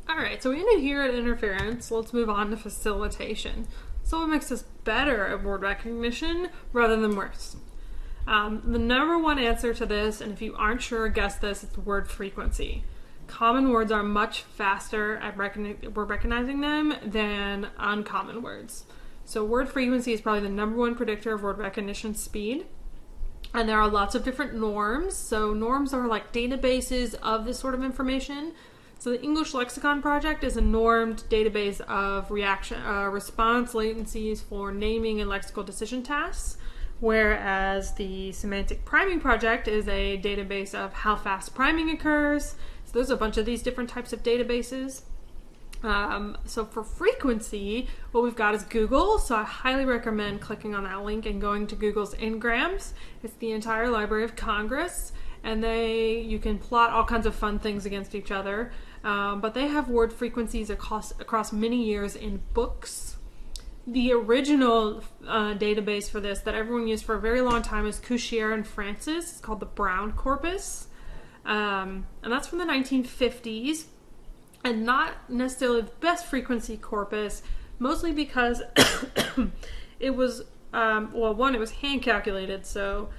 Alright, so we ended here at interference. Let's move on to facilitation. So what makes us better at word recognition rather than worse? The number one answer to this, and if you aren't sure, guess this, it's word frequency. Common words are much faster at recognizing them than uncommon words. So word frequency is probably the number one predictor of word recognition speed. And there are lots of different norms. So norms are like databases of this sort of information. So the English Lexicon Project is a normed database of response latencies for naming and lexical decision tasks, whereas the Semantic Priming Project is a database of how fast priming occurs. So there's a bunch of these different types of databases. So for frequency, what we've got is Google. So I highly recommend clicking on that link and going to Google's Ngrams. It's the entire Library of Congress, and you can plot all kinds of fun things against each other. But they have word frequencies across many years in books. The original database for this that everyone used for a very long time is Couchier and Francis. It's called the Brown Corpus. And that's from the 1950s. And not necessarily the best frequency corpus, mostly because it was, it was hand calculated, so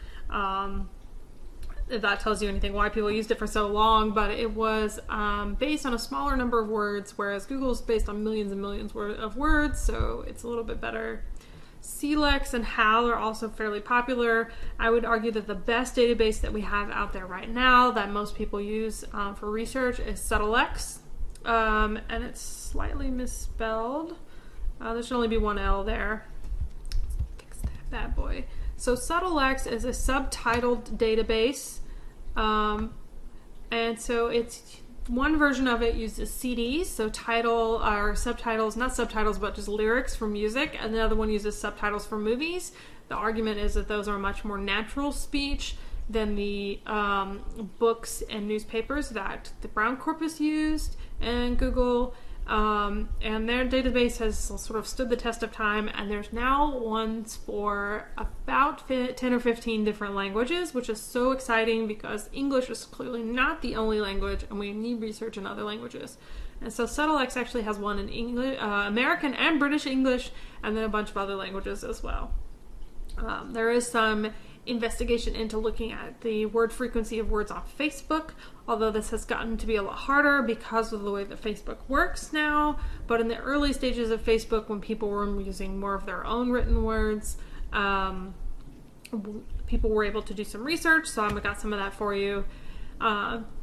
if that tells you anything why people used it for so long, but it was based on a smaller number of words, whereas Google's based on millions and millions of words, so it's a little bit better. CLEX and HAL are also fairly popular. I would argue that the best database that we have out there right now that most people use for research is SubtleX. And it's slightly misspelled. There should only be one L there. Fix that bad boy. So SubtleX is a subtitled database. And so it's one version of it uses CDs, so title or subtitles, not subtitles, but just lyrics for music, and the other one uses subtitles for movies. The argument is that those are much more natural speech than the books and newspapers that the Brown Corpus used and Google. And their database has sort of stood the test of time, and there's now ones for about 10 or 15 different languages, which is so exciting because English is clearly not the only language, and we need research in other languages. And so SubtleX actually has one in English, American and British English, and then a bunch of other languages as well. There is some investigation into looking at the word frequency of words on Facebook, although this has gotten to be a lot harder because of the way that Facebook works now. But in the early stages of Facebook, when people were using more of their own written words, people were able to do some research, so I've got some of that for you.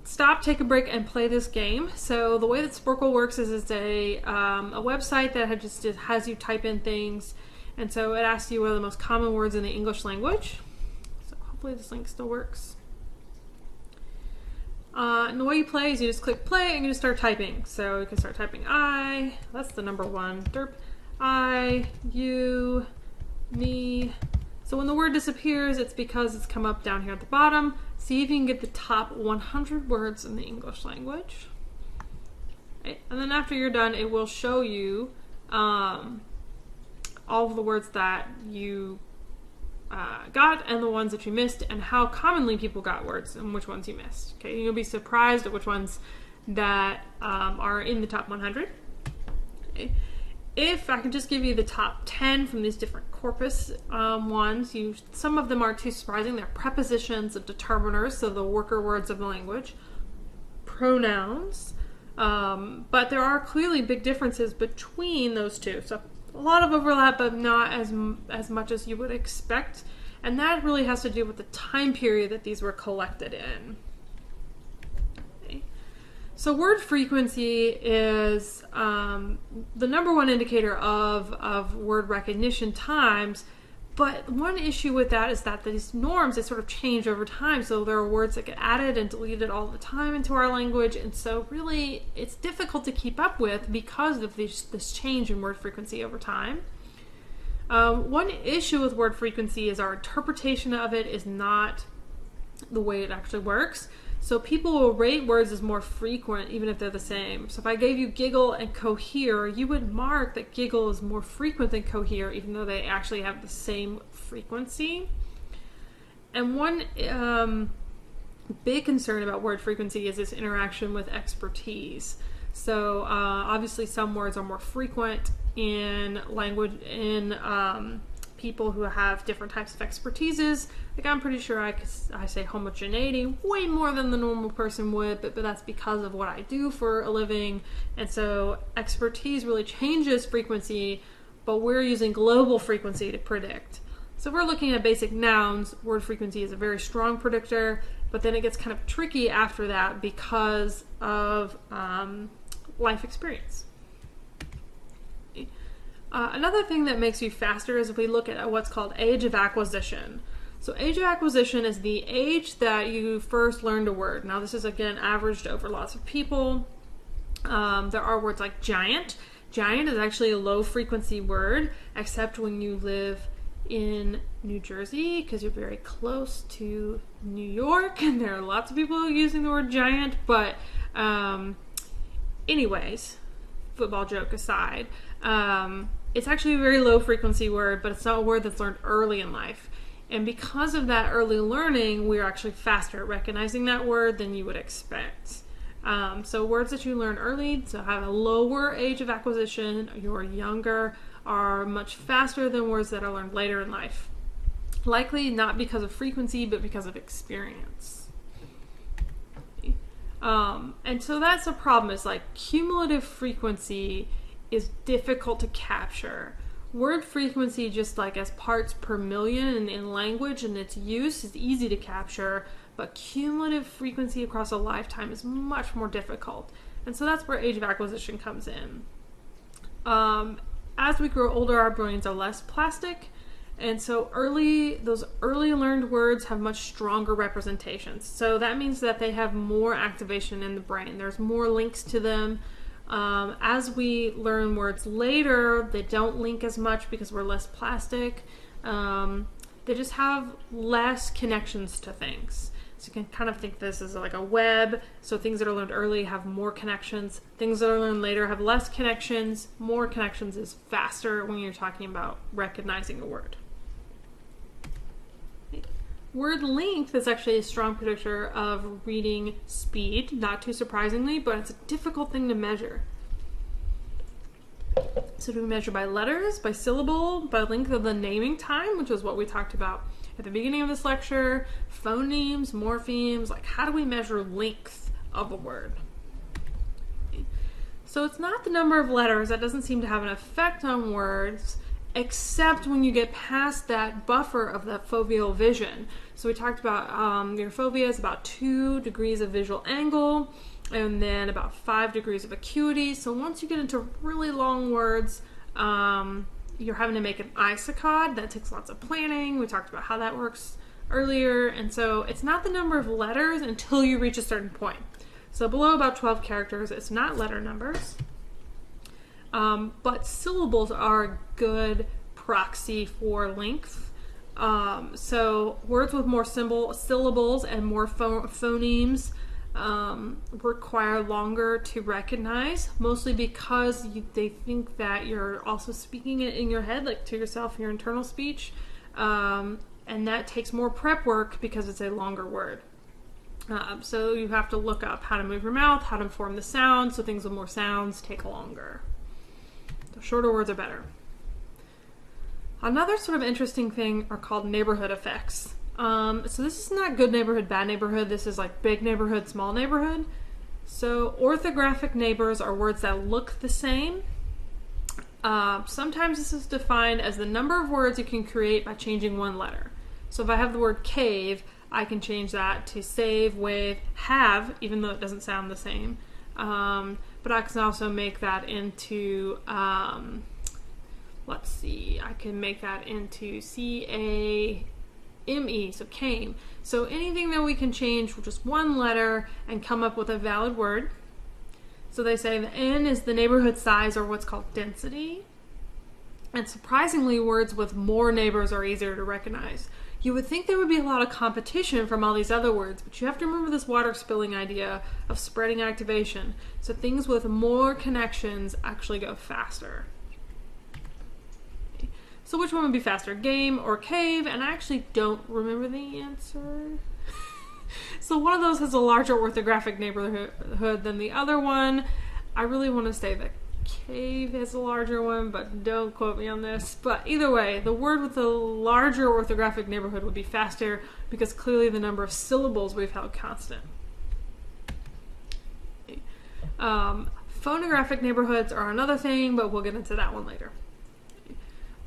Stop, take a break, and play this game. So the way that Sporkle works is it's a website that just has you type in things, and so it asks you what are the most common words in the English language. Hopefully this link still works. And the way you play is you just click play and you just start typing. So you can start typing I, that's the number one, derp, I, you, me. So when the word disappears, it's because it's come up down here at the bottom. See if you can get the top 100 words in the English language. Okay. And then after you're done, it will show you all of the words that you got and the ones that you missed, and how commonly people got words and which ones you missed. Okay, you'll be surprised at which ones that are in the top 100. Okay. If I can just give you the top 10 from these different corpus ones, some of them aren't too surprising. They're prepositions and determiners, so the worker words of the language, pronouns, but there are clearly big differences between those two. So a lot of overlap, but not as much as you would expect. And that really has to do with the time period that these were collected in. Okay. So word frequency is the number one indicator of word recognition times. But one issue with that is that these norms, they sort of change over time. So there are words that get added and deleted all the time into our language. And so really it's difficult to keep up with because of this change in word frequency over time. One issue with word frequency is our interpretation of it is not the way it actually works. So people will rate words as more frequent even if they're the same. So if I gave you giggle and cohere, you would mark that giggle is more frequent than cohere even though they actually have the same frequency. And one big concern about word frequency is this interaction with expertise. So obviously some words are more frequent in language, in people who have different types of expertises. Like I'm pretty sure I say homogeneity way more than the normal person would, but that's because of what I do for a living. And so expertise really changes frequency, but we're using global frequency to predict. So if we're looking at basic nouns, word frequency is a very strong predictor, but then it gets kind of tricky after that because of life experience. Another thing that makes you faster is if we look at what's called age of acquisition. So age of acquisition is the age that you first learned a word. Now this is again averaged over lots of people. There are words like giant. Giant is actually a low frequency word, except when you live in New Jersey, because you're very close to New York, and there are lots of people using the word giant. But anyways, football joke aside, it's actually a very low frequency word, but it's not a word that's learned early in life. And because of that early learning, we're actually faster at recognizing that word than you would expect. So words that you learn early, so have a lower age of acquisition, you're younger, are much faster than words that are learned later in life. Likely not because of frequency, but because of experience. And so that's a problem, is like cumulative frequency is difficult to capture. Word frequency, just like as parts per million in language and its use, is easy to capture, but cumulative frequency across a lifetime is much more difficult. And so that's where age of acquisition comes in. As we grow older, our brains are less plastic, and so those early learned words have much stronger representations. So that means that they have more activation in the brain. There's more links to them. As we learn words later, they don't link as much because we're less plastic. They just have less connections to things. So you can kind of think this as like a web. So things that are learned early have more connections. Things that are learned later have less connections. More connections is faster when you're talking about recognizing a word. Word length is actually a strong predictor of reading speed, not too surprisingly, but it's a difficult thing to measure. So do we measure by letters, by syllable, by length of the naming time, which is what we talked about at the beginning of this lecture, phonemes, morphemes, like how do we measure length of a word? So it's not the number of letters that doesn't seem to have an effect on words, except when you get past that buffer of the foveal vision. So we talked about your fovea is about 2 degrees of visual angle and then about 5 degrees of acuity. So once you get into really long words, you're having to make an isoccod. That takes lots of planning. We talked about how that works earlier. And so it's not the number of letters until you reach a certain point. So below about 12 characters, it's not letter numbers. But syllables are a good proxy for length. So words with more syllables and more phonemes require longer to recognize, mostly because they think that you're also speaking it in your head, like to yourself, your internal speech. And that takes more prep work because it's a longer word. So you have to look up how to move your mouth, how to form the sound, so things with more sounds take longer. Shorter words are better. Another sort of interesting thing are called neighborhood effects. So this is not good neighborhood, bad neighborhood. This is like big neighborhood, small neighborhood. So orthographic neighbors are words that look the same. Sometimes this is defined as the number of words you can create by changing one letter. So if I have the word cave, I can change that to save, wave, have, even though it doesn't sound the same. But I can also make that into, let's see, I can make that into C-A-M-E, so came. So anything that we can change with just one letter and come up with a valid word. So they say the N is the neighborhood size, or what's called density. And surprisingly, words with more neighbors are easier to recognize. You would think there would be a lot of competition from all these other words, but you have to remember this water spilling idea of spreading activation. So things with more connections actually go faster. So which one would be faster, game or cave? And I actually don't remember the answer. So one of those has a larger orthographic neighborhood than the other one. I really want to say that cave is a larger one, but don't quote me on this. But either way, the word with the larger orthographic neighborhood would be faster because clearly the number of syllables we've held constant. Phonographic neighborhoods are another thing, but we'll get into that one later.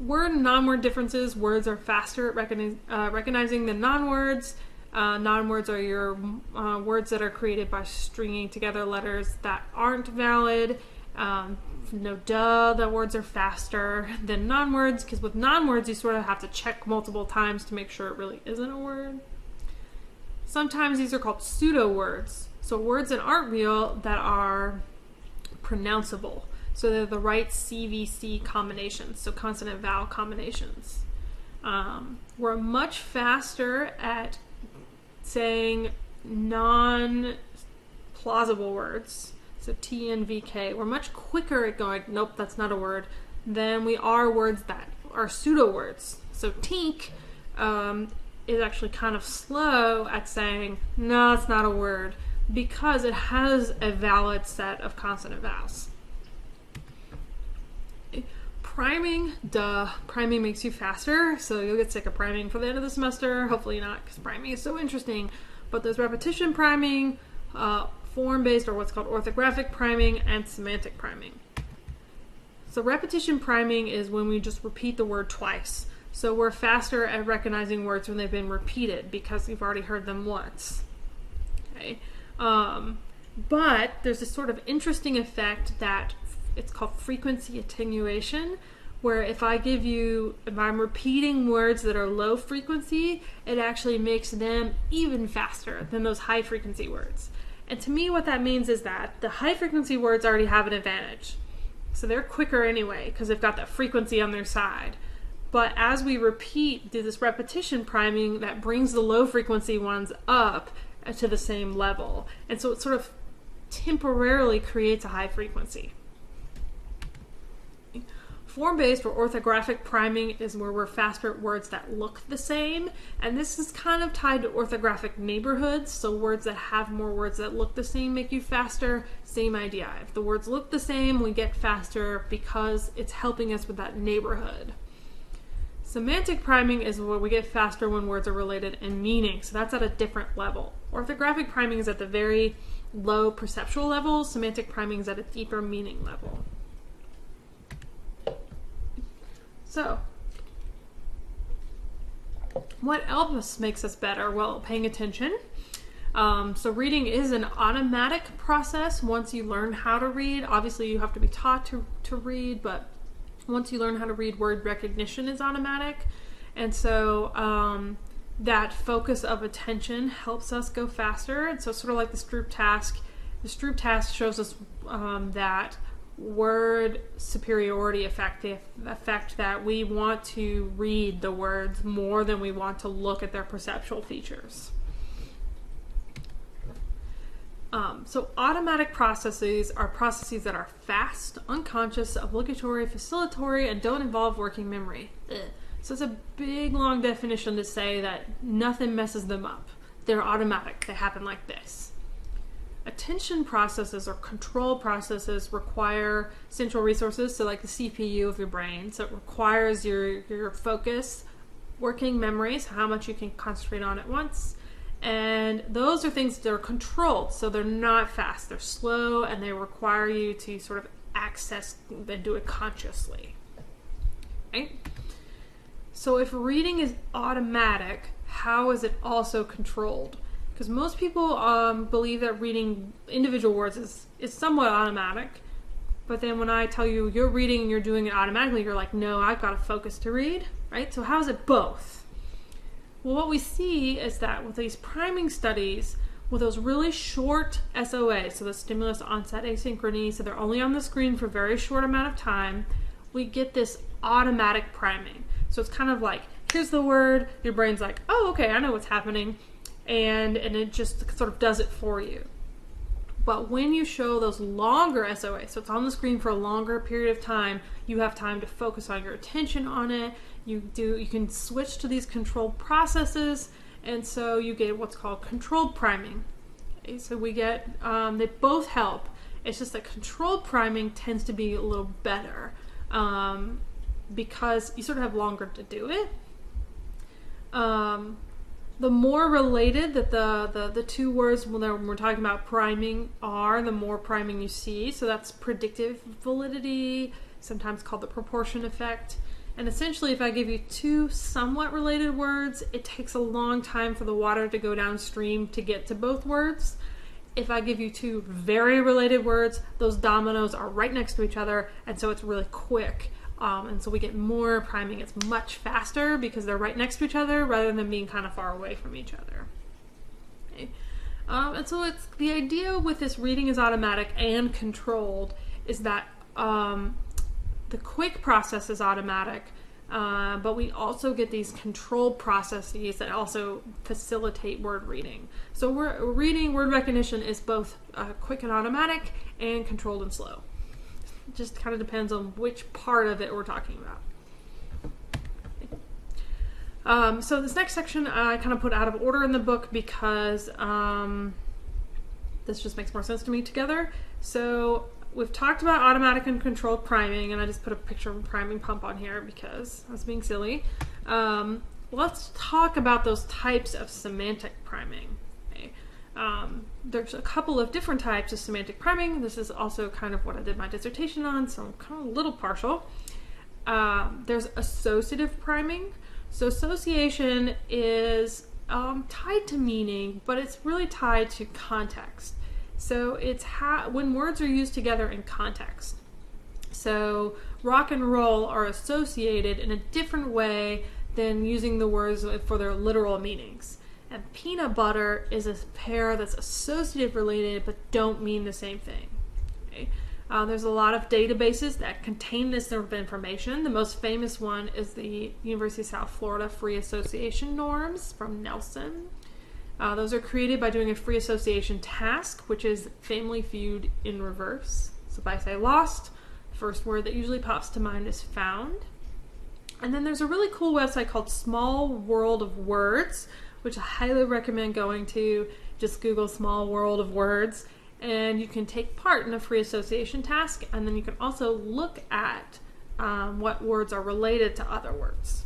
Word and non-word differences. Words are faster at recognizing than non-words. Non-words are your words that are created by stringing together letters that aren't valid. No duh, the words are faster than non-words, because with non-words you sort of have to check multiple times to make sure it really isn't a word. Sometimes these are called pseudo words. So words that aren't real that are pronounceable. So they're the right CVC combinations, so consonant vowel combinations. We're much faster at saying non-plausible words, so TNVK. We're much quicker at going, nope, that's not a word, than we are words that are pseudo words. So tink is actually kind of slow at saying, no, it's not a word, because it has a valid set of consonant vowels. Priming, duh, priming makes you faster, so you'll get sick of priming for the end of the semester. Hopefully not, because priming is so interesting. But there's repetition priming, form-based, or what's called orthographic priming, and semantic priming. So repetition priming is when we just repeat the word twice. So we're faster at recognizing words when they've been repeated because we've already heard them once. Okay. But there's this sort of interesting effect that it's called frequency attenuation, where if I'm repeating words that are low frequency, it actually makes them even faster than those high frequency words. And to me, what that means is that the high frequency words already have an advantage. So they're quicker anyway, because they've got that frequency on their side. But as we do this repetition priming, that brings the low frequency ones up to the same level. And so it sort of temporarily creates a high frequency. Form-based or orthographic priming is where we're faster at words that look the same, and this is kind of tied to orthographic neighborhoods, so words that have more words that look the same make you faster. Same idea. If the words look the same, we get faster because it's helping us with that neighborhood. Semantic priming is where we get faster when words are related in meaning, so that's at a different level. Orthographic priming is at the very low perceptual level. Semantic priming is at a deeper meaning level. So, what else makes us better? Well, paying attention. So reading is an automatic process once you learn how to read. Obviously, you have to be taught to read, but once you learn how to read, word recognition is automatic. And so that focus of attention helps us go faster. And so sort of like the Stroop task. The Stroop task shows us that word superiority effect, the effect that we want to read the words more than we want to look at their perceptual features. So automatic processes are processes that are fast, unconscious, obligatory, facilitatory, and don't involve working memory. So it's a big, long definition to say that nothing messes them up. They're automatic. They happen like this. Attention processes or control processes require central resources, so like the CPU of your brain. So it requires your focus, working memory, so how much you can concentrate on at once. And those are things that are controlled, so they're not fast. They're slow, and they require you to sort of access and do it consciously. Right? So if reading is automatic, how is it also controlled? Because most people believe that reading individual words is somewhat automatic. But then when I tell you you're reading and you're doing it automatically, you're like, no, I've got to focus to read, right? So how is it both? Well, what we see is that with these priming studies, with those really short SOA, so the stimulus onset asynchrony, so they're only on the screen for a very short amount of time, we get this automatic priming. So it's kind of like, here's the word, your brain's like, oh, okay, I know what's happening. And it just sort of does it for you. But when you show those longer SOA, so it's on the screen for a longer period of time, you have time to focus on your attention on it. You can switch to these controlled processes, and so you get what's called controlled priming. Okay, so we get, they both help, It's just that controlled priming tends to be a little better because you sort of have longer to do it. The more related that the two words when we're talking about priming are, the more priming you see. So that's predictive validity, sometimes called the proportionate effect. And essentially, if I give you two somewhat related words, it takes a long time for the water to go downstream to get to both words. If I give you two very related words, those dominoes are right next to each other, and so it's really quick. And so we get more priming. It's much faster because they're right next to each other rather than being kind of far away from each other. Okay. And so it's the idea with this reading is automatic and controlled is that the quick process is automatic, but we also get these controlled processes that also facilitate word reading. So word recognition is both quick and automatic and controlled and slow. It just kind of depends on which part of it we're talking about. So this next section I kind of put out of order in the book because this just makes more sense to me together. So we've talked about automatic and controlled priming, and I just put a picture of a priming pump on here because I was being silly. Let's talk about those types of semantic priming. Okay. There's a couple of different types of semantic priming. This is also kind of what I did my dissertation on, so I'm kind of a little partial. There's associative priming. So association is tied to meaning, but it's really tied to context. So it's when words are used together in context. So rock and roll are associated in a different way than using the words for their literal meanings. And peanut butter is a pair that's associative related but don't mean the same thing. Okay? There's a lot of databases that contain this sort of information. The most famous one is the University of South Florida Free Association Norms from Nelson. Those are created by doing a free association task, which is Family Feud in reverse. So if I say lost, the first word that usually pops to mind is found. And then there's a really cool website called Small World of Words, which I highly recommend going to. Just Google Small World of Words, and you can take part in a free association task, and then you can also look at what words are related to other words.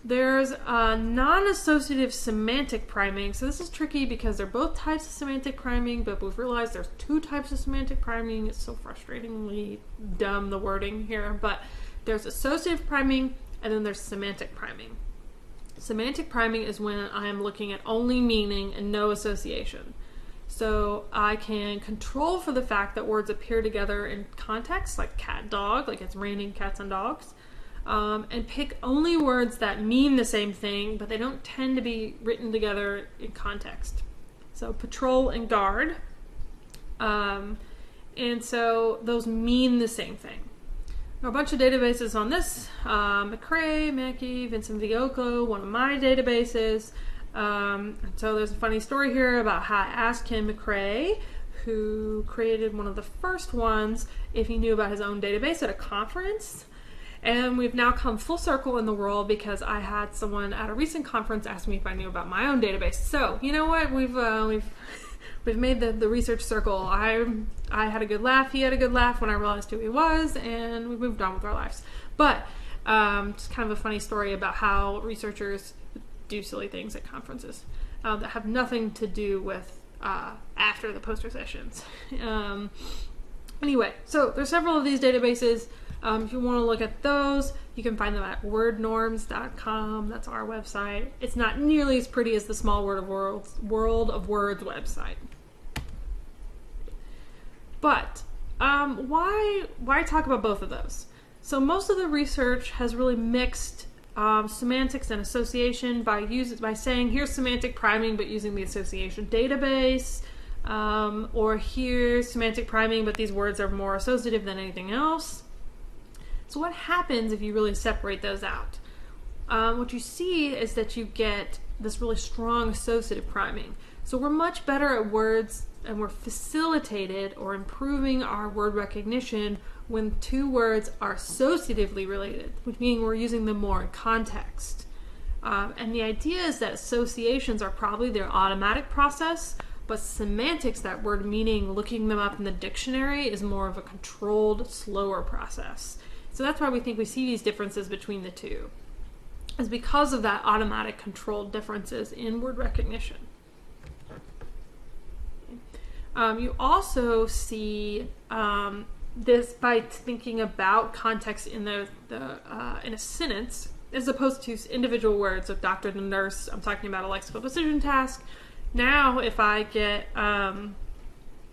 There's non-associative semantic priming. So this is tricky because they're both types of semantic priming, but we've realized there's two types of semantic priming. It's so frustratingly dumb, the wording here, but there's associative priming and then there's semantic priming. Semantic priming is when I am looking at only meaning and no association. So I can control for the fact that words appear together in context, like cat, dog, like it's raining cats and dogs. And pick only words that mean the same thing, but they don't tend to be written together in context. So patrol and guard. And so those mean the same thing. There are a bunch of databases on this. McCrae, Mackey, Vincent Viocco, one of my databases. So there's a funny story here about how I asked Ken McCrae, who created one of the first ones, if he knew about his own database at a conference. And we've now come full circle in the world because I had someone at a recent conference ask me if I knew about my own database. So you know what? We've made the research circle. I had a good laugh. He had a good laugh when I realized who he was, and we moved on with our lives. But just kind of a funny story about how researchers do silly things at conferences that have nothing to do with after the poster sessions. Anyway, so there's several of these databases. If you want to look at those, you can find them at wordnorms.com. That's our website. It's not nearly as pretty as the Small World of Words website. But why talk about both of those? So most of the research has really mixed semantics and association by saying here's semantic priming but using the association database, or here's semantic priming but these words are more associative than anything else. So what happens if you really separate those out? What you see is that you get this really strong associative priming. So we're much better at words and we're facilitated or improving our word recognition when two words are associatively related, which means we're using them more in context. And the idea is that associations are probably their automatic process, But semantics, that word meaning, looking them up in the dictionary, is more of a controlled, slower process. So that's why we think we see these differences between the two. It's because of that automatic controlled differences in word recognition. You also see this by thinking about context in in a sentence, as opposed to individual words. So doctor to nurse, I'm talking about a lexical decision task. Now, if I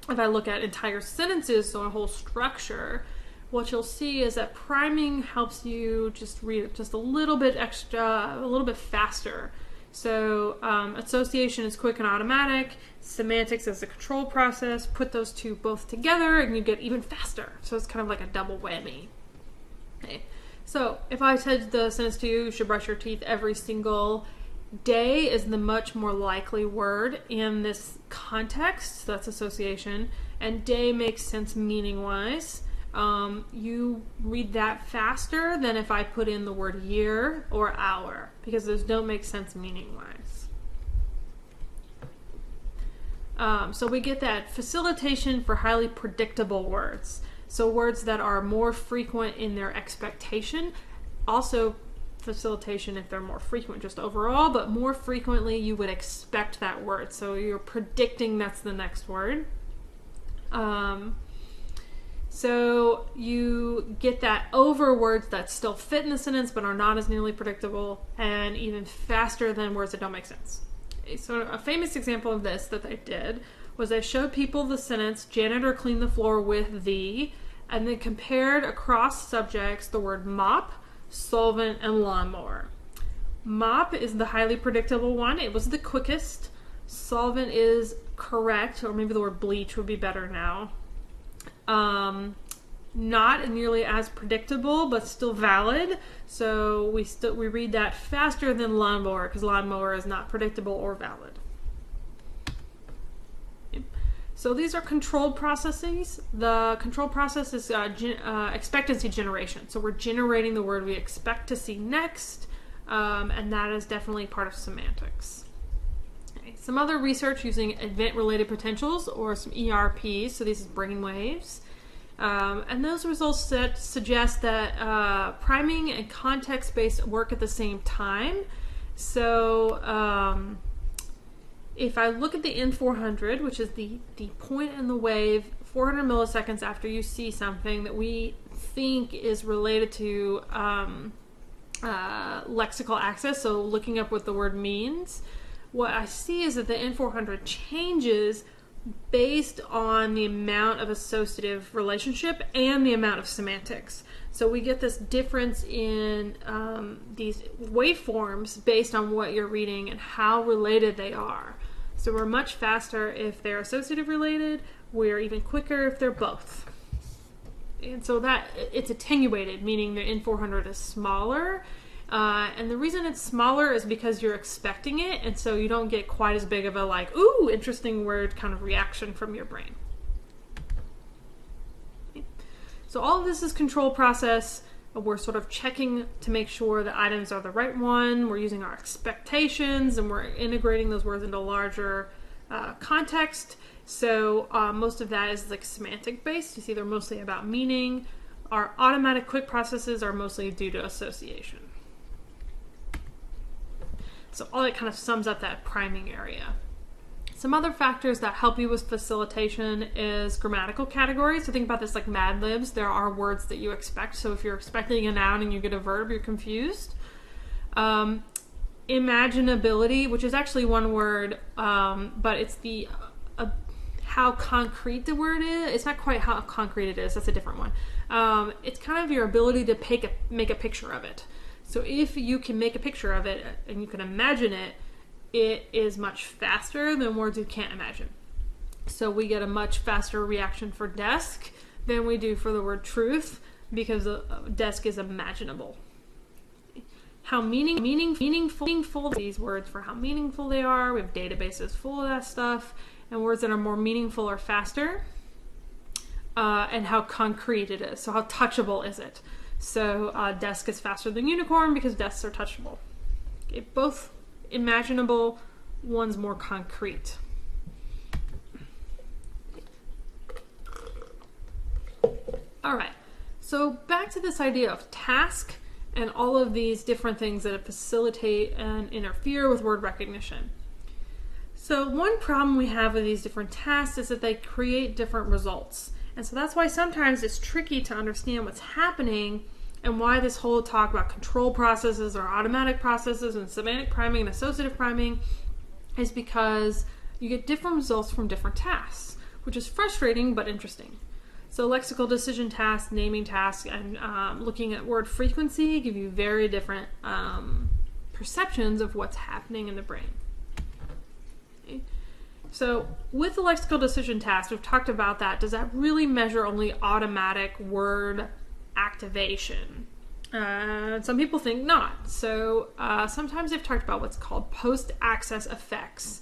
look at entire sentences, so a whole structure, what you'll see is that priming helps you just read it just a little bit extra, a little bit faster. So association is quick and automatic. Semantics is a control process. Put those two both together and you get even faster. So it's kind of like a double whammy. Okay. So if I said the sentence to you, you should brush your teeth every single day, is the much more likely word in this context. So that's association. And day makes sense meaning-wise. You read that faster than if I put in the word year or hour, because those don't make sense meaning-wise. So we get that facilitation for highly predictable words. So words that are more frequent in their expectation. Also facilitation if they're more frequent just overall, but more frequently you would expect that word. So you're predicting that's the next word. So you get that over words that still fit in the sentence but are not as nearly predictable, and even faster than words that don't make sense. So a famous example of this that they did was they showed people the sentence, janitor cleaned the floor with the, and then compared across subjects the word mop, solvent, and lawnmower. Mop is the highly predictable one. It was the quickest. Solvent is correct, or maybe the word bleach would be better now. Not nearly as predictable, but still valid. So we read that faster than lawnmower, because lawnmower is not predictable or valid. So these are controlled processes. The control process is expectancy generation. So we're generating the word we expect to see next, and that is definitely part of semantics. Okay. Some other research using event-related potentials, or some ERPs, so these are brain waves. And those results suggest that priming and context-based work at the same time. So if I look at the N400, which is the point in the wave 400 milliseconds after you see something that we think is related to lexical access, so looking up what the word means, what I see is that the N400 changes based on the amount of associative relationship and the amount of semantics. So we get this difference in these waveforms based on what you're reading and how related they are. So we're much faster if they're associative related. We're even quicker if they're both. And so that it's attenuated, meaning the N400 is smaller. And the reason it's smaller is because you're expecting it, and so you don't get quite as big of a like, ooh, interesting word kind of reaction from your brain. So all of this is control process. We're sort of checking to make sure the items are the right one. We're using our expectations, and we're integrating those words into larger context. So most of that is like semantic based. You see, they're mostly about meaning. Our automatic quick processes are mostly due to association. So all that kind of sums up that priming area. Some other factors that help you with facilitation is grammatical categories. So think about this like Mad Libs. There are words that you expect. So if you're expecting a noun and you get a verb, you're confused. Imaginability, which is actually one word, but it's the how concrete the word is. It's not quite how concrete it is. That's a different one. It's kind of your ability to make a picture of it. So if you can make a picture of it and you can imagine it, it is much faster than words you can't imagine. So we get a much faster reaction for desk than we do for the word truth, because desk is imaginable. How meaningful these words, for how meaningful they are. We have databases full of that stuff, and words that are more meaningful are faster, and how concrete it is. So how touchable is it? So desk is faster than unicorn because desks are touchable. Okay, both imaginable, one's more concrete. All right, so back to this idea of task and all of these different things that facilitate and interfere with word recognition. So one problem we have with these different tasks is that they create different results. And so that's why sometimes it's tricky to understand what's happening and why this whole talk about control processes or automatic processes and semantic priming and associative priming is because you get different results from different tasks, which is frustrating but interesting. So lexical decision tasks, naming tasks, and looking at word frequency give you very different perceptions of what's happening in the brain. Okay. So with the lexical decision task, we've talked about that. Does that really measure only automatic word activation? Some people think not. So sometimes they've talked about what's called post-access effects.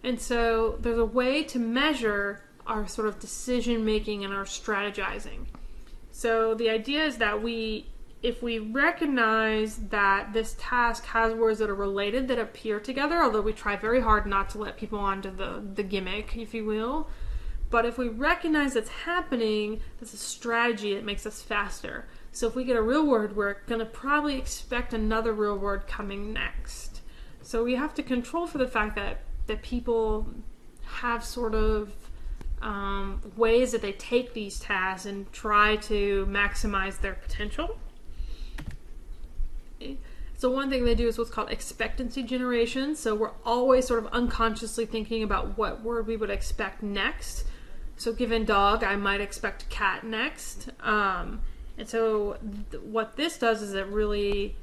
And so there's a way to measure our sort of decision making and our strategizing. So the idea is that if we recognize that this task has words that are related that appear together, although we try very hard not to let people onto the gimmick, if you will, but if we recognize that's happening, that's a strategy that makes us faster. So if we get a real word, we're going to probably expect another real word coming next. So we have to control for the fact that people have sort of ways that they take these tasks and try to maximize their potential. Okay. So one thing they do is what's called expectancy generations. So we're always sort of unconsciously thinking about what word we would expect next. So given dog, I might expect cat next. And so what this does is it really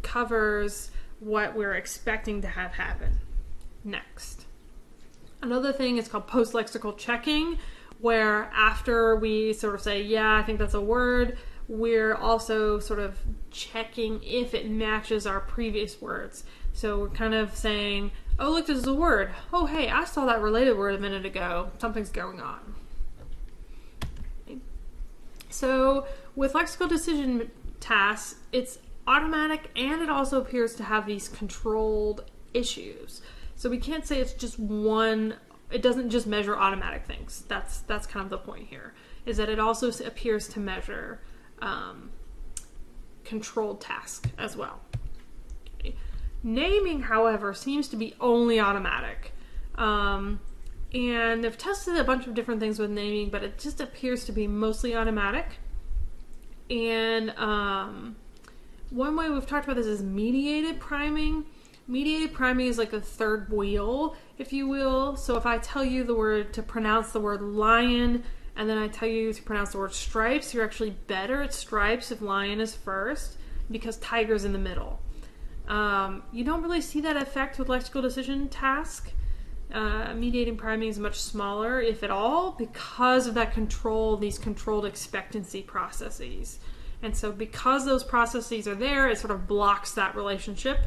covers what we're expecting to have happen next. Another thing is called post-lexical checking, where after we sort of say, yeah, I think that's a word, we're also sort of checking if it matches our previous words. So we're kind of saying, oh, look, this is a word. Oh, hey, I saw that related word a minute ago. Something's going on. Okay. So with lexical decision tasks, it's automatic and it also appears to have these controlled issues. So we can't say it's just one, it doesn't just measure automatic things. That's kind of the point here, is that it also appears to measure controlled tasks as well. Okay. Naming, however, seems to be only automatic. And they've tested a bunch of different things with naming, but it just appears to be mostly automatic. And one way we've talked about this is mediated priming. Mediated priming is like a third wheel, if you will. So if I tell you to pronounce the word lion, and then I tell you to pronounce the word stripes, you're actually better at stripes if lion is first, because tiger's in the middle. You don't really see that effect with lexical decision task. Mediated priming is much smaller, if at all, because of that these controlled expectancy processes. And so because those processes are there, it sort of blocks that relationship.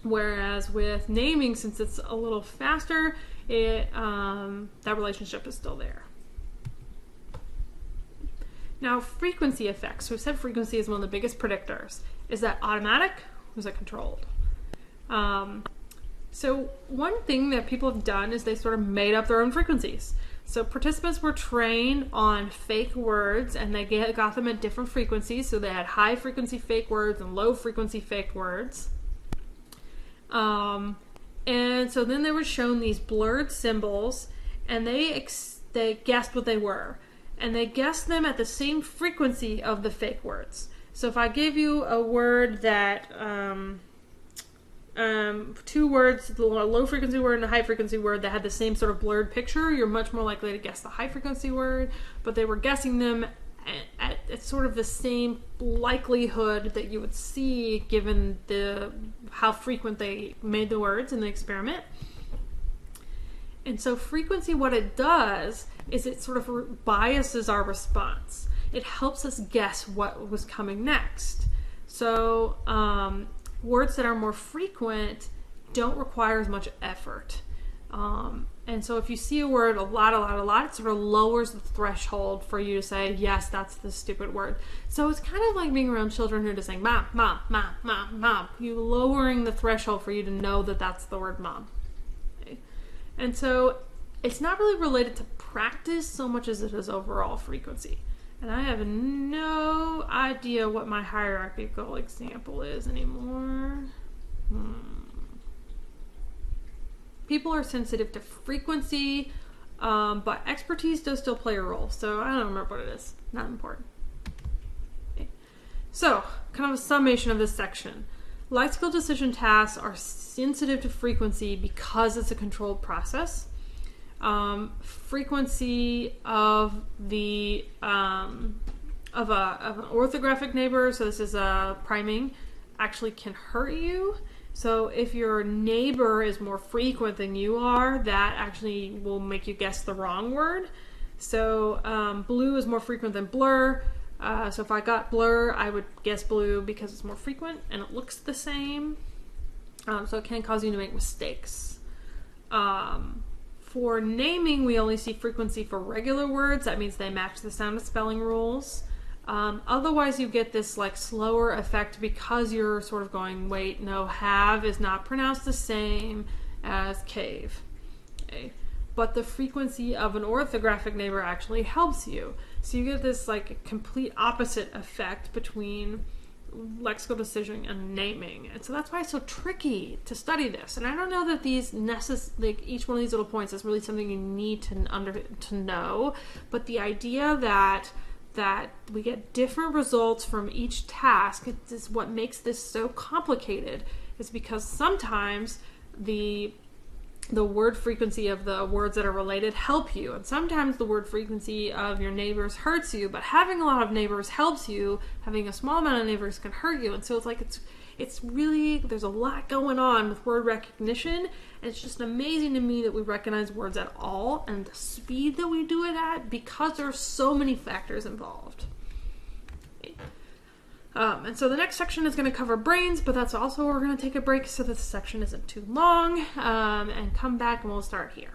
Whereas with naming, since it's a little faster, that relationship is still there. Now, frequency effects. So we said frequency is one of the biggest predictors. Is that automatic? Or is it controlled? So one thing that people have done is they sort of made up their own frequencies. So participants were trained on fake words, and they got them at different frequencies. So they had high frequency fake words and low frequency fake words. And so then they were shown these blurred symbols, and they guessed what they were. And they guessed them at the same frequency of the fake words. So if I gave you a word that, two words, a low frequency word and a high frequency word that had the same sort of blurred picture, you're much more likely to guess the high frequency word, but they were guessing them at sort of the same likelihood that you would see given how frequent they made the words in the experiment. And so frequency, what it does is it sort of biases our response. It helps us guess what was coming next. So words that are more frequent don't require as much effort. And so if you see a word a lot, it sort of lowers the threshold for you to say, yes, that's the stupid word. So it's kind of like being around children who are just saying, mom, mom, mom, mom, mom. You lowering the threshold for you to know that that's the word mom. Okay. And so It's not really related to practice so much as it is overall frequency. And I have no idea what my hierarchical example is anymore. People are sensitive to frequency, but expertise does still play a role. So I don't remember what it is. Not important. Okay. So, kind of a summation of this section. Lexical decision tasks are sensitive to frequency because it's a controlled process. Frequency of the of an orthographic neighbor, so this is a priming, actually can hurt you. So if your neighbor is more frequent than you are, that actually will make you guess the wrong word. So blue is more frequent than blur. So if I got blur, I would guess blue because it's more frequent and it looks the same. So it can cause you to make mistakes. For naming, we only see frequency for regular words. That means they match the sound and spelling rules. Otherwise, you get this like slower effect because you're sort of going, wait, no, have is not pronounced the same as cave. Okay. But the frequency of an orthographic neighbor actually helps you. So you get this like complete opposite effect between lexical decision and naming. And so that's why it's so tricky to study this. And I don't know that these like each one of these little points is really something you need to know, but the idea that we get different results from each task is what makes this so complicated, is because sometimes the word frequency of the words that are related help you, and sometimes the word frequency of your neighbors hurts you, but having a lot of neighbors helps you. Having a small amount of neighbors can hurt you. And so it's like it's really, there's a lot going on with word recognition, and it's just amazing to me that we recognize words at all and the speed that we do it at, because there are so many factors involved. Okay. And so the next section is going to cover brains, but that's also where we're going to take a break so that the section isn't too long, and come back and we'll start here.